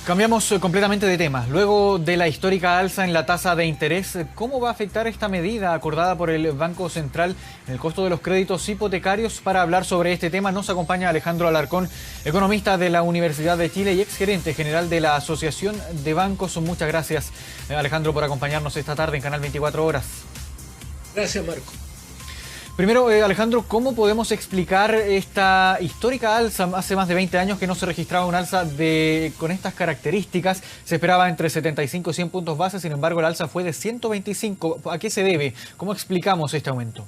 Cambiamos completamente de tema. Luego de la histórica alza en la tasa de interés, ¿cómo va a afectar esta medida acordada por el Banco Central en el costo de los créditos hipotecarios? Para hablar sobre este tema nos acompaña Alejandro Alarcón, economista de la Universidad de Chile y exgerente general de la Asociación de Bancos. Muchas gracias, Alejandro, por acompañarnos esta tarde en Canal 24 Horas. Gracias, Marco. Primero, Alejandro, ¿cómo podemos explicar esta histórica alza? Hace más de 20 años que no se registraba un alza con estas características. Se esperaba entre 75 y 100 puntos base, sin embargo, el alza fue de 125. ¿A qué se debe? ¿Cómo explicamos este aumento?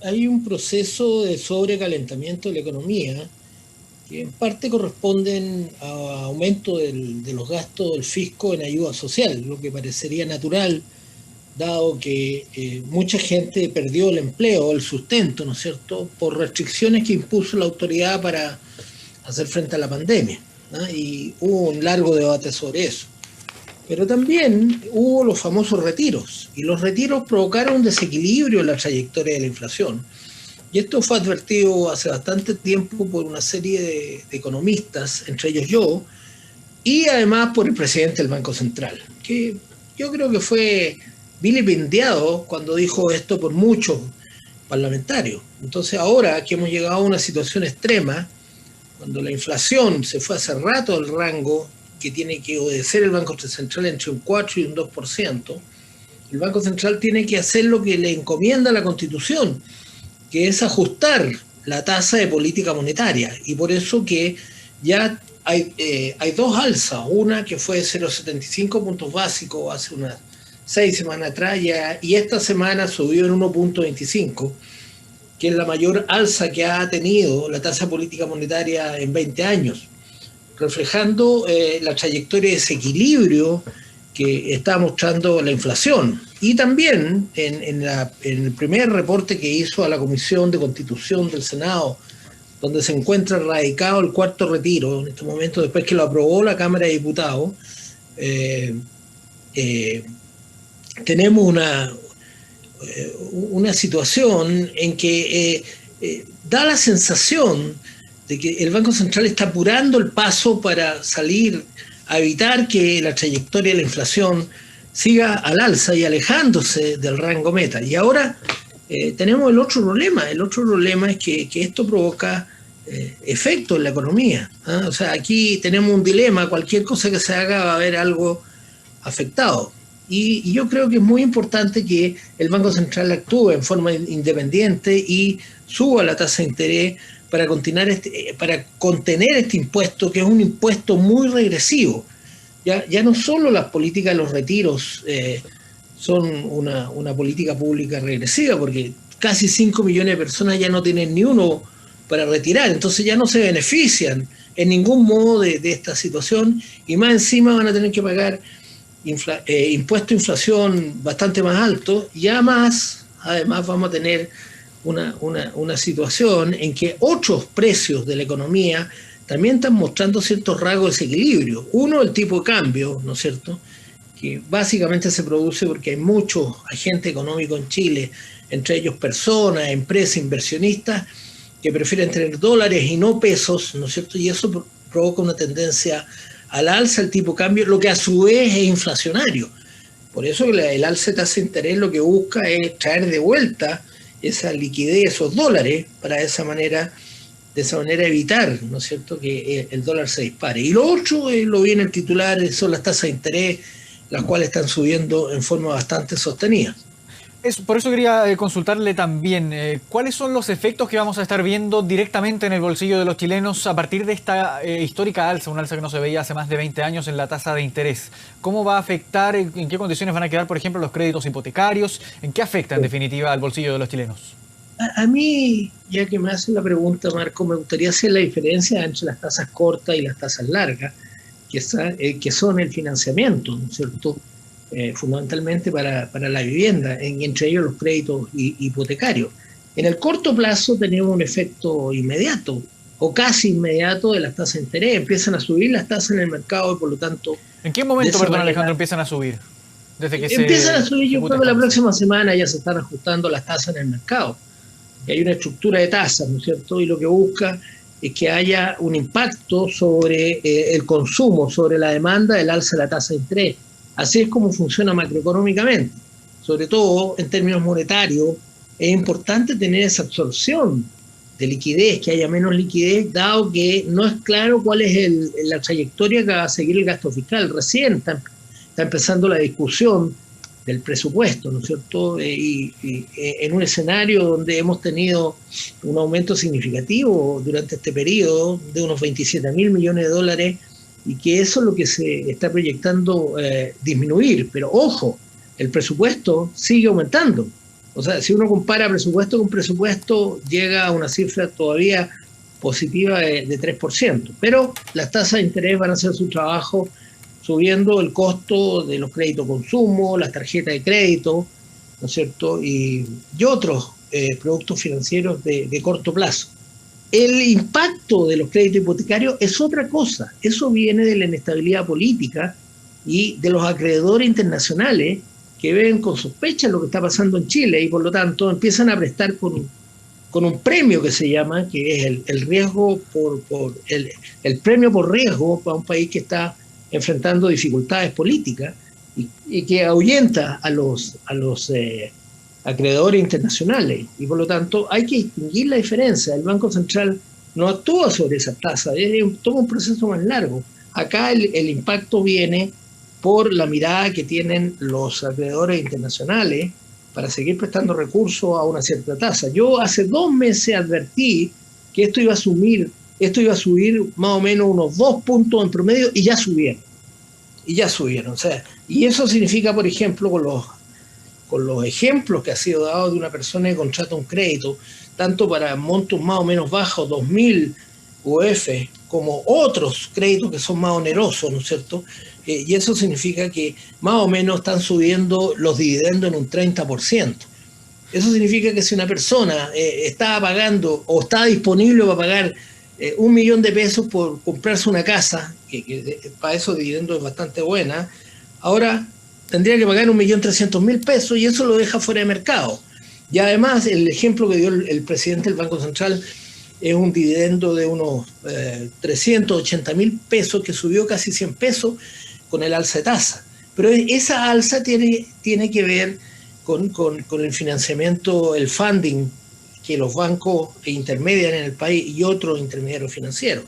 Hay un proceso de sobrecalentamiento de la economía que en parte corresponden a aumento de los gastos del fisco en ayuda social, lo que parecería natural, dado que mucha gente perdió el empleo, el sustento, ¿no es cierto?, por restricciones que impuso la autoridad para hacer frente a la pandemia, ¿no? Y hubo un largo debate sobre eso. Pero también hubo los famosos retiros, y los retiros provocaron un desequilibrio en la trayectoria de la inflación. Y esto fue advertido hace bastante tiempo por una serie de economistas, entre ellos yo, y además por el presidente del Banco Central, que yo creo que fue vilipendiado cuando dijo esto por muchos parlamentarios. Entonces ahora que hemos llegado a una situación extrema, cuando la inflación se fue hace rato al rango que tiene que obedecer el Banco Central entre un 4 y un 2%, el Banco Central tiene que hacer lo que le encomienda la Constitución, que es ajustar la tasa de política monetaria. Y por eso que ya hay dos alzas, una que fue 0,75 puntos básicos hace unas 6 semanas atrás, y esta semana subió en 1,25, que es la mayor alza que ha tenido la tasa política monetaria en 20 años, reflejando la trayectoria de desequilibrio que está mostrando la inflación. Y también en el primer reporte que hizo a la Comisión de Constitución del Senado, donde se encuentra radicado el cuarto retiro, en este momento, después que lo aprobó la Cámara de Diputados, tenemos una situación en que da la sensación de que el Banco Central está apurando el paso para salir a evitar que la trayectoria de la inflación siga al alza y alejándose del rango meta. Y ahora tenemos el otro problema. El otro problema es que esto provoca efectos en la economía, ¿eh? O sea, aquí tenemos un dilema. Cualquier cosa que se haga va a haber algo afectado. Y yo creo que es muy importante que el Banco Central actúe en forma independiente y suba la tasa de interés para contener este impuesto, que es un impuesto muy regresivo. Ya no solo las políticas de los retiros son una política pública regresiva, porque casi 5 millones de personas ya no tienen ni uno para retirar, entonces ya no se benefician en ningún modo de esta situación, y más encima van a tener que pagar impuesto de inflación bastante más alto, y además vamos a tener una situación en que otros precios de la economía también están mostrando ciertos rasgos de desequilibrio. Uno, el tipo de cambio, ¿no es cierto?, que básicamente se produce porque hay muchos agentes económicos en Chile, entre ellos personas, empresas, inversionistas, que prefieren tener dólares y no pesos, ¿no es cierto?, y eso provoca una tendencia al alza del tipo de cambio, lo que a su vez es inflacionario. Por eso el alza de tasa de interés lo que busca es traer de vuelta esa liquidez, esos dólares, para de esa manera evitar, ¿no es cierto?, que el dólar se dispare. Y lo otro, lo vi en el titular, son las tasas de interés, las cuales están subiendo en forma bastante sostenida. Por eso quería consultarle también, ¿cuáles son los efectos que vamos a estar viendo directamente en el bolsillo de los chilenos a partir de esta histórica alza, una alza que no se veía hace más de 20 años en la tasa de interés? ¿Cómo va a afectar, en qué condiciones van a quedar, por ejemplo, los créditos hipotecarios? ¿En qué afecta, en definitiva, al bolsillo de los chilenos? A mí, ya que me hacen la pregunta, Marco, me gustaría hacer la diferencia entre las tasas cortas y las tasas largas, que son el financiamiento, ¿no es cierto?, fundamentalmente para la vivienda, entre ellos los créditos hipotecarios. En el corto plazo tenemos un efecto inmediato o casi inmediato de las tasas de interés. Empiezan a subir las tasas en el mercado y por lo tanto... ¿En qué momento, perdón, Alejandro, empiezan a subir? Empiezan a subir, yo creo que la próxima semana ya se están ajustando las tasas en el mercado. Y hay una estructura de tasas, ¿no es cierto? Y lo que busca que haya un impacto sobre el consumo, sobre la demanda del alza de la tasa de interés. Así es como funciona macroeconómicamente. Sobre todo en términos monetarios, es importante tener esa absorción de liquidez, que haya menos liquidez, dado que no es claro cuál es la trayectoria que va a seguir el gasto fiscal. Recién está empezando la discusión del presupuesto, ¿no es cierto? Y en un escenario donde hemos tenido un aumento significativo durante este periodo de unos 27.000 millones de dólares, y que eso es lo que se está proyectando disminuir. Pero ojo, el presupuesto sigue aumentando. O sea, si uno compara presupuesto con presupuesto, llega a una cifra todavía positiva de 3%. Pero las tasas de interés van a hacer su trabajo subiendo el costo de los créditos consumo, las tarjetas de crédito, ¿no es cierto? Y otros productos financieros de corto plazo. El impacto de los créditos hipotecarios es otra cosa. Eso viene de la inestabilidad política y de los acreedores internacionales que ven con sospecha lo que está pasando en Chile y por lo tanto empiezan a prestar con un premio que se llama, que es el riesgo el premio por riesgo para un país que está enfrentando dificultades políticas y que ahuyenta a los acreedores internacionales. Y por lo tanto hay que distinguir la diferencia. El Banco Central no actúa sobre esa tasa, toma un proceso más largo. Acá el impacto viene por la mirada que tienen los acreedores internacionales para seguir prestando recursos a una cierta tasa. Yo hace 2 meses advertí que esto iba a subir más o menos unos 2 puntos en promedio y ya subieron. O sea, y eso significa, por ejemplo, con los ejemplos que ha sido dado de una persona que contrata un crédito, tanto para montos más o menos bajos, 2.000 UF, como otros créditos que son más onerosos, ¿no es cierto? Y eso significa que más o menos están subiendo los dividendos en un 30%. Eso significa que si una persona está pagando o está disponible para pagar 1 millón de pesos por comprarse una casa, que para eso dividendo es bastante buena, ahora tendría que pagar 1.300.000 pesos y eso lo deja fuera de mercado. Y además el ejemplo que dio el presidente del Banco Central es un dividendo de unos 380.000 pesos que subió casi 100 pesos con el alza de tasa. Pero esa alza tiene que ver con el financiamiento, el funding que los bancos intermedian en el país y otros intermediarios financieros.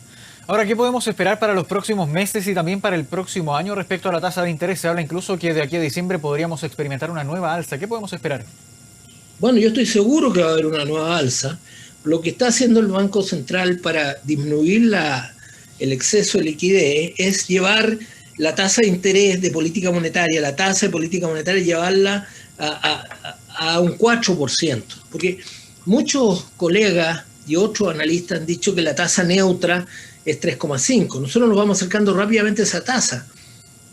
Ahora, ¿qué podemos esperar para los próximos meses y también para el próximo año respecto a la tasa de interés? Se habla incluso que de aquí a diciembre podríamos experimentar una nueva alza. ¿Qué podemos esperar? Bueno, yo estoy seguro que va a haber una nueva alza. Lo que está haciendo el Banco Central para disminuir el exceso de liquidez es llevar la tasa de interés de política monetaria, llevarla a un 4%. Porque muchos colegas y otros analistas han dicho que la tasa neutra es 3,5. Nosotros nos vamos acercando rápidamente a esa tasa,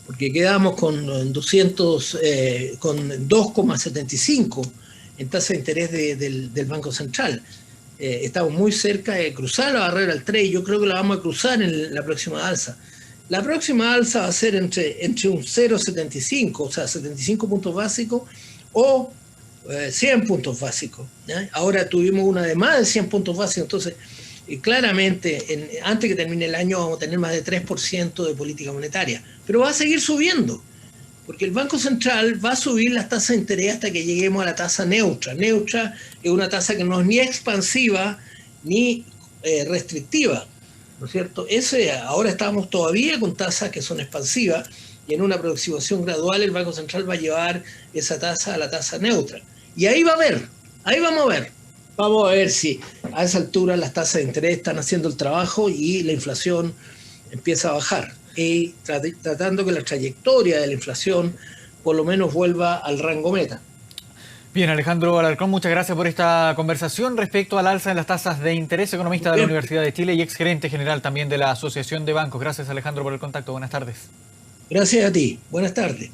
porque quedamos con 2,75 en tasa de interés del Banco Central. Estamos muy cerca de cruzar la barrera al 3 y yo creo que la vamos a cruzar en la próxima alza. La próxima alza va a ser entre un 0,75, o sea, 75 puntos básicos o 100 puntos básicos. ¿Ya? Ahora tuvimos una de más de 100 puntos básicos, entonces claramente antes que termine el año vamos a tener más de 3% de política monetaria, pero va a seguir subiendo, porque el Banco Central va a subir las tasas de interés hasta que lleguemos a la tasa neutra. Neutra es una tasa que no es ni expansiva ni restrictiva, ¿no es cierto? Ahora estamos todavía con tasas que son expansivas y en una aproximación gradual el Banco Central va a llevar esa tasa a la tasa neutra. Y ahí vamos a ver si a esa altura las tasas de interés están haciendo el trabajo y la inflación empieza a bajar. Y tratando que la trayectoria de la inflación por lo menos vuelva al rango meta. Bien, Alejandro Alarcón, muchas gracias por esta conversación respecto al alza en las tasas de interés, economista de la Universidad de Chile y exgerente general también de la Asociación de Bancos. Gracias, Alejandro, por el contacto. Buenas tardes. Gracias a ti. Buenas tardes.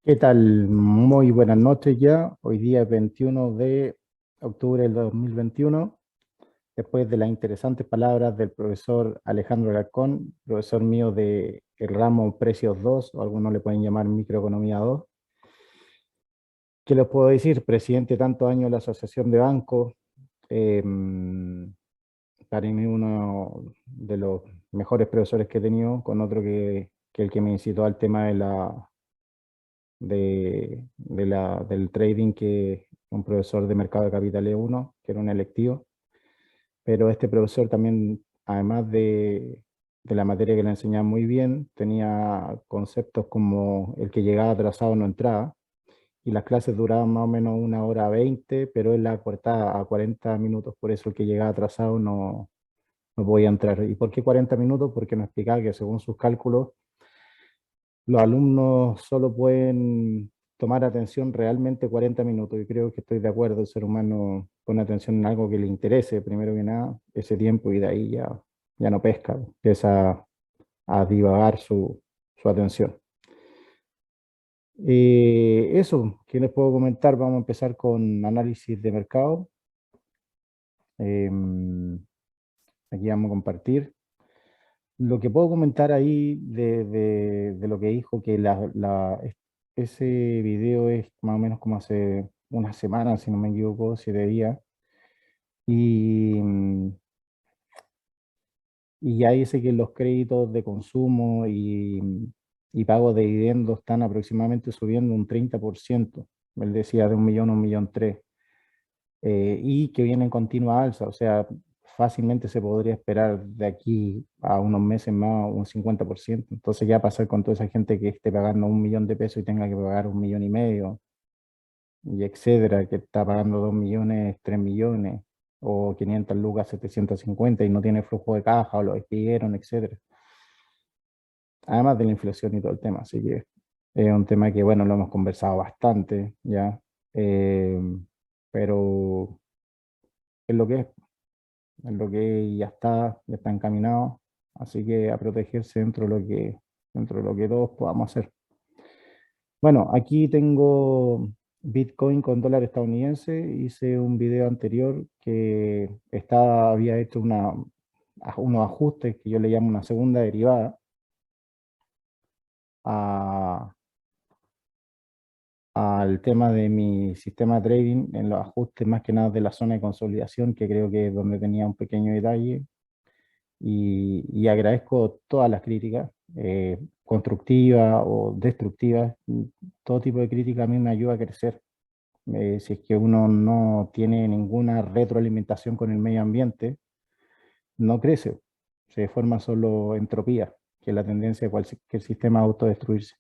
¿Qué tal? Muy buenas noches ya. Hoy día es 21 de octubre del 2021. Después de las interesantes palabras del profesor Alejandro Alarcón, profesor mío de el ramo Precios 2, o algunos le pueden llamar Microeconomía 2. ¿Qué les puedo decir? Presidente tantos años de la Asociación de Bancos, eh, para mí uno de los mejores profesores que he tenido, con otro que el que me incitó al tema del trading, que un profesor de mercado de capitales uno, que era un electivo, pero este profesor también, además de la materia que le enseñaba muy bien, tenía conceptos como el que llegaba atrasado no entraba, y las clases duraban más o menos 1 hora 20, pero él la cortaba a 40 minutos, por eso el que llegaba atrasado no podía entrar. ¿Y por qué 40 minutos? Porque nos explicaba que según sus cálculos, los alumnos solo pueden tomar atención realmente 40 minutos. Y creo que estoy de acuerdo, el ser humano pone atención en algo que le interese, primero que nada, ese tiempo, y de ahí ya no pesca, empieza a divagar su atención. Eso, ¿qué les puedo comentar? Vamos a empezar con análisis de mercado. Aquí vamos a compartir. Lo que puedo comentar ahí de lo que dijo, que ese video es más o menos como hace una semana, si no me equivoco, 7 días, y, y ya dice que los créditos de consumo y pago de dividendos están aproximadamente subiendo un 30%. Él decía de 1 millón a 1,3 millones, y que viene en continua alza, o sea, fácilmente se podría esperar de aquí a unos meses más un 50%. Entonces, ya pasar con toda esa gente que esté pagando 1 millón de pesos y tenga que pagar 1,5 millones, y etcétera, que está pagando 2 millones, 3 millones, o 500 lucas, 750, y no tiene flujo de caja, o lo despidieron, etcétera. Además de la inflación y todo el tema, así que es un tema que, bueno, lo hemos conversado bastante ya, eh, pero es lo que es. En lo que ya está encaminado, así que a protegerse dentro de lo que todos podamos hacer. Bueno, aquí tengo Bitcoin con dólar estadounidense. Hice un video anterior que había hecho unos ajustes que yo le llamo una segunda derivada a- al tema de mi sistema de trading, en los ajustes más que nada de la zona de consolidación, que creo que es donde tenía un pequeño detalle. Y agradezco todas las críticas, constructivas o destructivas. Todo tipo de crítica a mí me ayuda a crecer. Si es que uno no tiene ninguna retroalimentación con el medio ambiente, no crece, se forma solo entropía, que es la tendencia de cualquier sistema a autodestruirse.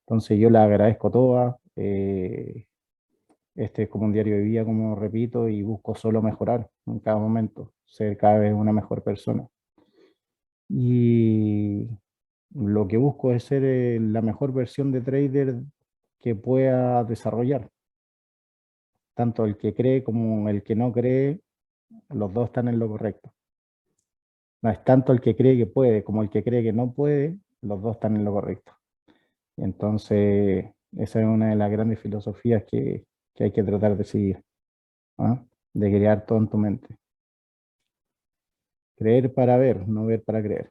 Entonces yo las agradezco todas. Este es como un diario de vida, como repito, y busco solo mejorar en cada momento, ser cada vez una mejor persona. Y lo que busco es ser la mejor versión de trader que pueda desarrollar. Tanto el que cree como el que no cree, los dos están en lo correcto. No es tanto el que cree que puede como el que cree que no puede, los dos están en lo correcto. Entonces, esa es una de las grandes filosofías que hay que tratar de seguir, ¿ah? De crear todo en tu mente. Creer para ver, no ver para creer.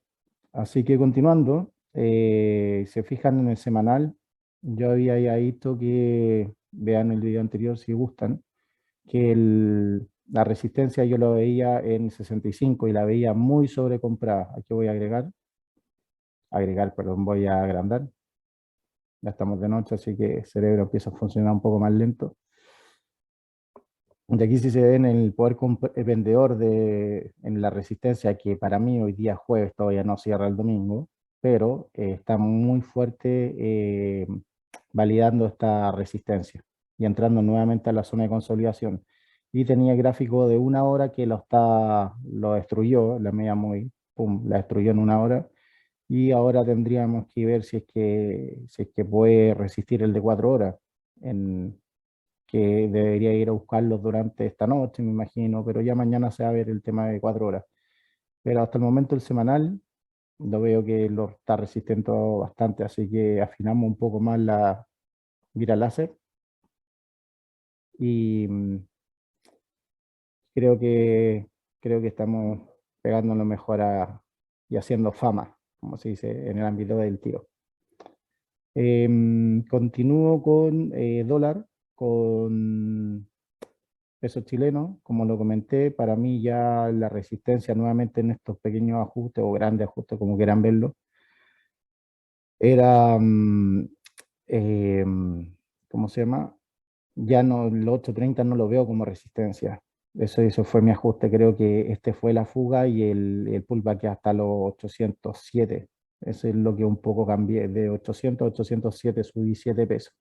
Así que continuando, se fijan en el semanal, yo había ya visto que, vean el video anterior si gustan, que la resistencia yo lo veía en 65 y la veía muy sobrecomprada. Aquí voy a perdón, voy a agrandar. Ya estamos de noche, así que el cerebro empieza a funcionar un poco más lento. De aquí sí se ve en el poder vendedor en la resistencia, que para mí hoy día jueves todavía no cierra el domingo, pero está muy fuerte, validando esta resistencia y entrando nuevamente a la zona de consolidación. Y tenía gráfico de 1 hora que lo destruyó, la media móvil, pum, la destruyó en 1 hora. Y ahora tendríamos que ver si es que puede resistir el de 4 horas, que debería ir a buscarlos durante esta noche, me imagino, pero ya mañana se va a ver el tema de 4 horas. Pero hasta el momento el semanal lo veo que lo está resistiendo bastante, así que afinamos un poco más mira láser. Y creo que estamos pegándolo mejor y haciendo fama, como se dice en el ámbito del tiro. Continúo con dólar, con peso chileno. Como lo comenté, para mí ya la resistencia nuevamente en estos pequeños ajustes o grandes ajustes, como quieran verlo, era, ¿cómo se llama? Ya no, los 830 no lo veo como resistencia. Eso fue mi ajuste. Creo que este fue la fuga y el pullback hasta los 807. Eso es lo que un poco cambié. De 800 a 807 subí 7 pesos.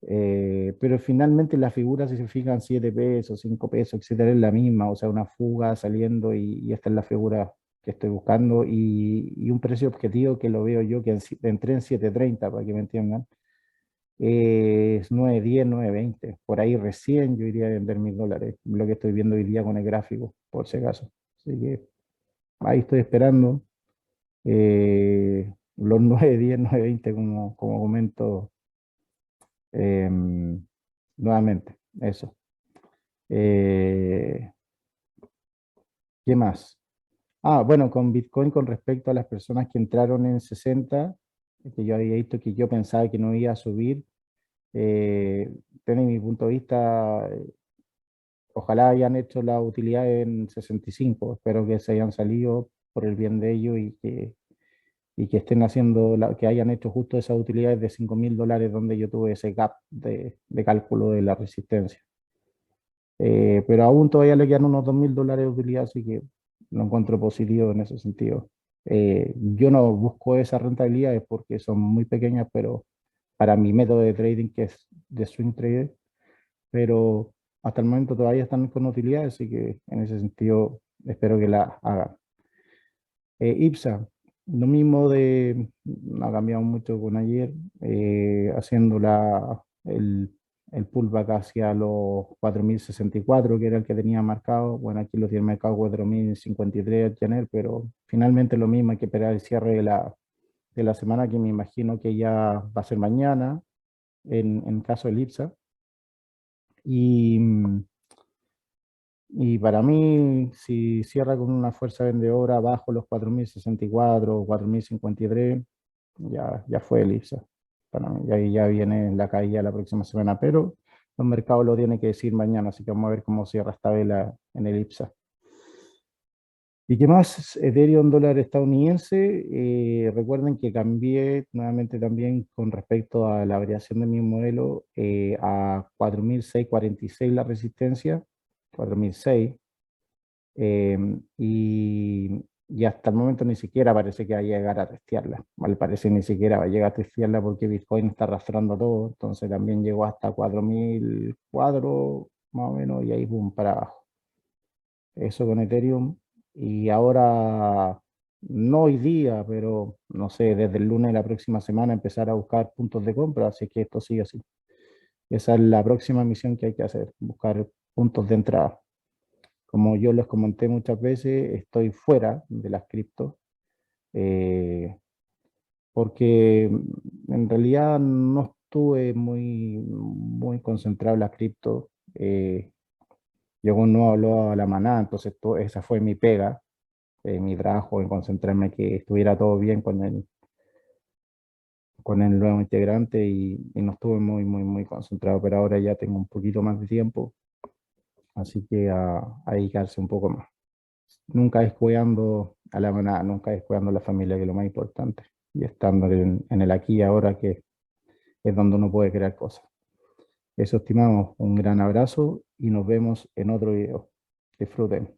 Pero finalmente la figura, si se fijan, 7 pesos, 5 pesos, etcétera, es la misma. O sea, una fuga saliendo y esta es la figura que estoy buscando. Y un precio objetivo que lo veo yo, que entré en 730, para que me entiendan. Es 9.10, 9.20. Por ahí recién yo iría a vender mis dólares, lo que estoy viendo hoy día con el gráfico, por si acaso. Así que ahí estoy esperando los 9.10, 9.20, como comento nuevamente. Eso. ¿Qué más? Bueno, con Bitcoin, con respecto a las personas que entraron en 60, que yo había visto que yo pensaba que no iba a subir. Desde mi punto de vista, ojalá hayan hecho la utilidad en 65. Espero que se hayan salido por el bien de ellos y que estén haciendo, que hayan hecho justo esas utilidades de $5.000 donde yo tuve ese gap de cálculo de la resistencia. Pero aún todavía le quedan unos $2.000 de utilidad, así que lo encuentro positivo en ese sentido. Yo no busco esas rentabilidades porque son muy pequeñas, pero para mi método de trading, que es de swing trader, pero hasta el momento todavía están con utilidad, así que en ese sentido espero que la hagan. IPSA, lo mismo no ha cambiado mucho con ayer, haciendo el pullback hacia los 4.064, que era el que tenía marcado. Bueno, aquí lo tiene marcado 4.053 Janer, pero finalmente lo mismo, hay que esperar el cierre de la semana, que me imagino que ya va a ser mañana, en caso del IPSA. Y para mí, si cierra con una fuerza vendedora bajo los 4.064 o 4.053, ya fue el IPSA. Para mí, y ahí ya viene la caída la próxima semana, pero los mercados lo tienen que decir mañana, así que vamos a ver cómo cierra esta vela en el IPSA. ¿Y qué más? Ethereum dólar estadounidense. Recuerden que cambié nuevamente también con respecto a la variación de mi modelo a 4.646 la resistencia, 4.006. Y hasta el momento ni siquiera parece que va a llegar a testearla. Al parecer ni siquiera va a llegar a testearla porque Bitcoin está arrastrando todo. Entonces también llegó hasta 4.004 más o menos y ahí boom para abajo. Eso con Ethereum. Y ahora, no hoy día, pero no sé, desde el lunes de la próxima semana empezar a buscar puntos de compra, así que esto sigue así. Esa es la próxima misión que hay que hacer, buscar puntos de entrada. Como yo les comenté muchas veces, estoy fuera de las cripto, porque en realidad no estuve muy concentrado en las cripto. Yo no hablo a la manada, entonces esa fue mi pega, mi trabajo, en concentrarme que estuviera todo bien con el nuevo integrante y no estuve muy concentrado, pero ahora ya tengo un poquito más de tiempo, así que a dedicarse un poco más. Nunca descuidando a la manada, nunca descuidando a la familia, que es lo más importante, y estando en el aquí y ahora, que es donde uno puede crear cosas. Eso, estimamos, un gran abrazo y nos vemos en otro video. Disfruten.